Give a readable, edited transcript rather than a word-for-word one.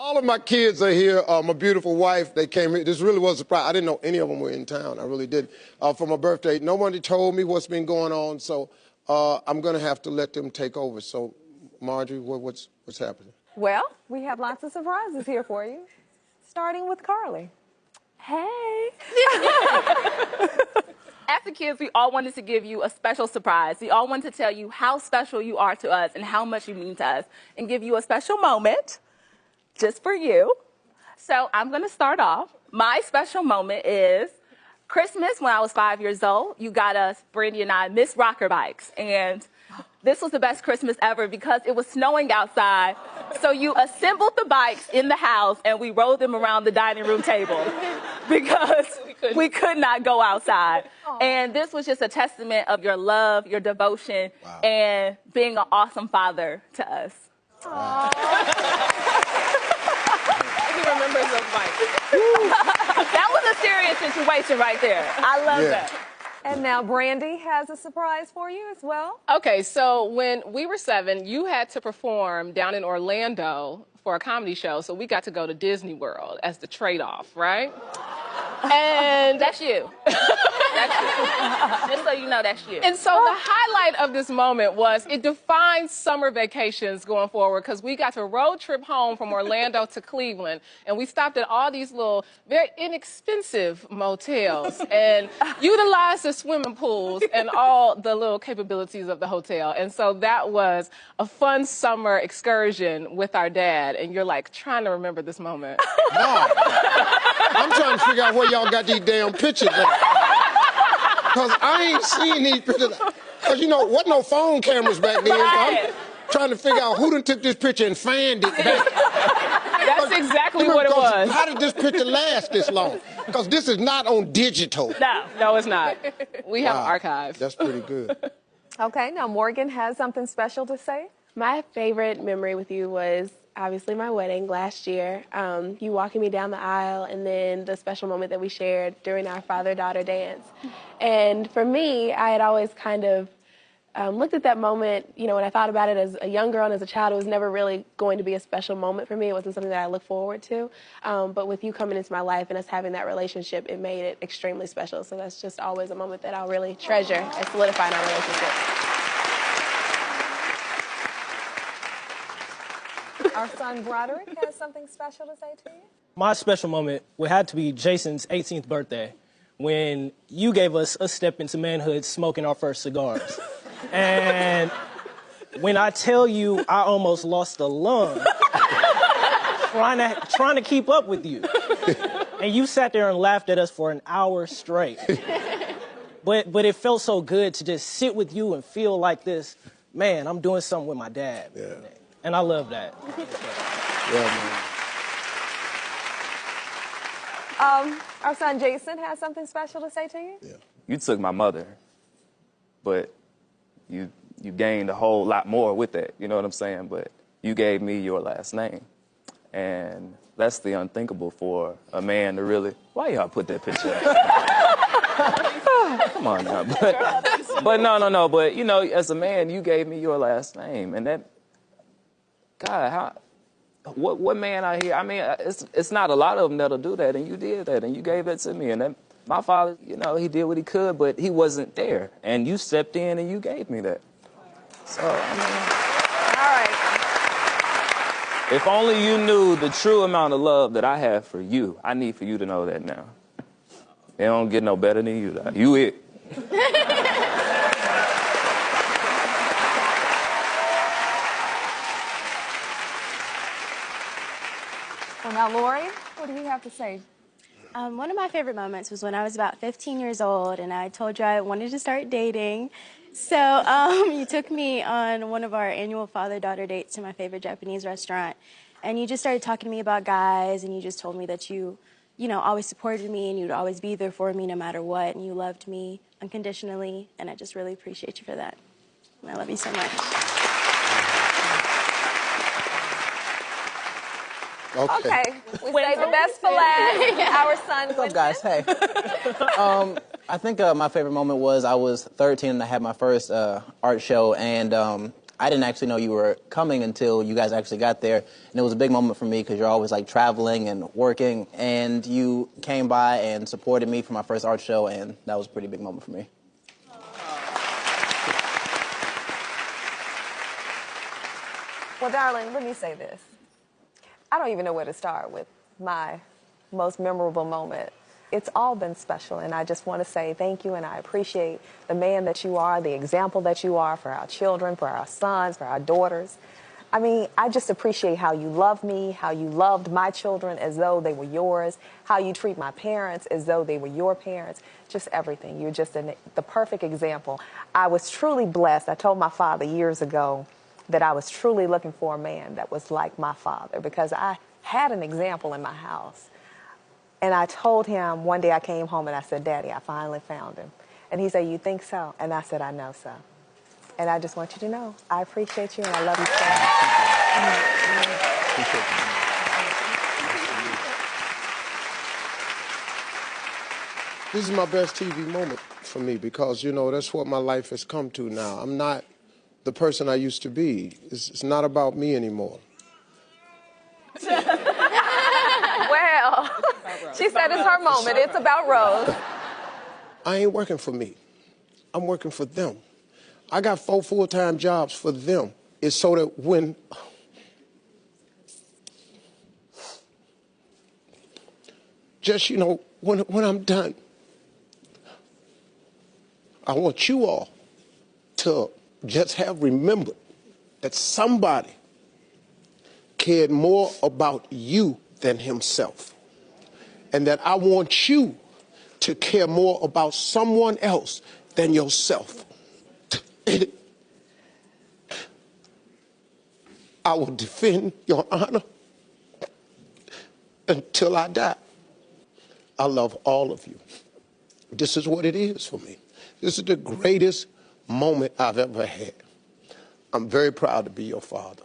All of my kids are here. My beautiful wife, they came here. This really was a surprise. I didn't know any of them were in town. I really did. For my birthday, nobody told me what's been going on, so I'm going to have to let them take over. So, Marjorie, what's happening? Well, we have lots of surprises here for you, starting with Carly. Hey. As the kids, we all wanted to give you a special surprise. We all wanted to tell you how special you are to us and how much you mean to us and give you a special moment just for you. So I'm going to start off. My special moment is Christmas when I was 5 years old. You got us, Brandy and I, Miss Rocker bikes. And this was the best Christmas ever because it was snowing outside. So you assembled the bikes in the house and we rode them around the dining room table because we could not go outside. Aww. And this was just a testament of your love, your devotion, and being an awesome father to us. He remembers those bikes. That was a serious situation right there. I love that. And now Brandy has a surprise for you as well. Okay, so when we were 7, you had to perform down in Orlando for a comedy show, so we got to go to Disney World as the trade-off, right? And that's you. That's you. Just so you know, that's you. And so the highlight of this moment was it defined summer vacations going forward because we got to road trip home from Orlando to Cleveland, and we stopped at all these little, very inexpensive motels and utilized the swimming pools and all the little capabilities of the hotel. And so that was a fun summer excursion with our dad, and you're like trying to remember this moment. No. I'm trying to figure out where y'all got these damn pictures at. Because I ain't seen these pictures. Because, you know, wasn't no phone cameras back then. Right. I'm trying to figure out who done took this picture and fanned it back. That's exactly what it was. How did this picture last this long? Because this is not on digital. No, it's not. We have an archive. That's pretty good. Okay, now Morgan has something special to say. My favorite memory with you was obviously my wedding last year. You walking me down the aisle, and then the special moment that we shared during our father-daughter dance. And for me, I had always kind of looked at that moment, you know, when I thought about it as a young girl and as a child, it was never really going to be a special moment for me. It wasn't something that I looked forward to. But with you coming into my life and us having that relationship, it made it extremely special. So that's just always a moment that I'll really treasure and solidify in our relationship. Our son Broderick has something special to say to you. My special moment would have to be Jason's 18th birthday, when you gave us a step into manhood smoking our first cigars. And when I tell you I almost lost a lung trying to keep up with you. And you sat there and laughed at us for an hour straight. But it felt so good to just sit with you and feel like this, man, I'm doing something with my dad. Yeah. And I love that. Yeah, man. Our son Jason has something special to say to you. Yeah. You took my mother, but you gained a whole lot more with that. You know what I'm saying? But you gave me your last name, and that's the unthinkable for a man to really. Why y'all put that picture up? Come on now, but no. But you know, as a man, you gave me your last name, and that. God, what man out here? I mean, it's not a lot of them that'll do that, and you did that, and you gave that to me. And then my father, you know, he did what he could, but he wasn't there, and you stepped in and you gave me that. So, I mean, all right. If only you knew the true amount of love that I have for you. I need for you to know that now. It don't get no better than you. Dog. You it. Well, now, Lori, what do you have to say? One of my favorite moments was when I was about 15 years old, and I told you I wanted to start dating. So you took me on one of our annual father-daughter dates to my favorite Japanese restaurant, and you just started talking to me about guys, and you just told me that you always supported me, and you'd always be there for me no matter what, and you loved me unconditionally, and I just really appreciate you for that. And I love you so much. Okay. We saved the best for last. Our son, What's up, guys? Hey. I think my favorite moment was I was 13 and I had my first art show, and I didn't actually know you were coming until you guys actually got there. And it was a big moment for me because you're always like traveling and working. And you came by and supported me for my first art show, and that was a pretty big moment for me. Well, darling, let me say this. I don't even know where to start with my most memorable moment. It's all been special, and I just want to say thank you, and I appreciate the man that you are, the example that you are for our children, for our sons, for our daughters. I mean, I just appreciate how you love me, how you loved my children as though they were yours, how you treat my parents as though they were your parents, just everything. You're just the perfect example. I was truly blessed. I told my father years ago that I was truly looking for a man that was like my father, because I had an example in my house. And I told him, one day I came home and I said, Daddy, I finally found him. And he said, you think so? And I said, I know so. And I just want you to know, I appreciate you and I love you so much. This is my best TV moment for me because, you know, that's what my life has come to now. I'm not the person I used to be. It's not about me anymore. Well, she said it's her moment. It's about Rose. I ain't working for me. I'm working for them. I got 4 full-time jobs for them. It's so that when just, you know, when I'm done, I want you all to just have remembered that somebody cared more about you than himself. And that I want you to care more about someone else than yourself. I will defend your honor until I die. I love all of you. This is what it is for me. This is the greatest moment I've ever had. I'm very proud to be your father.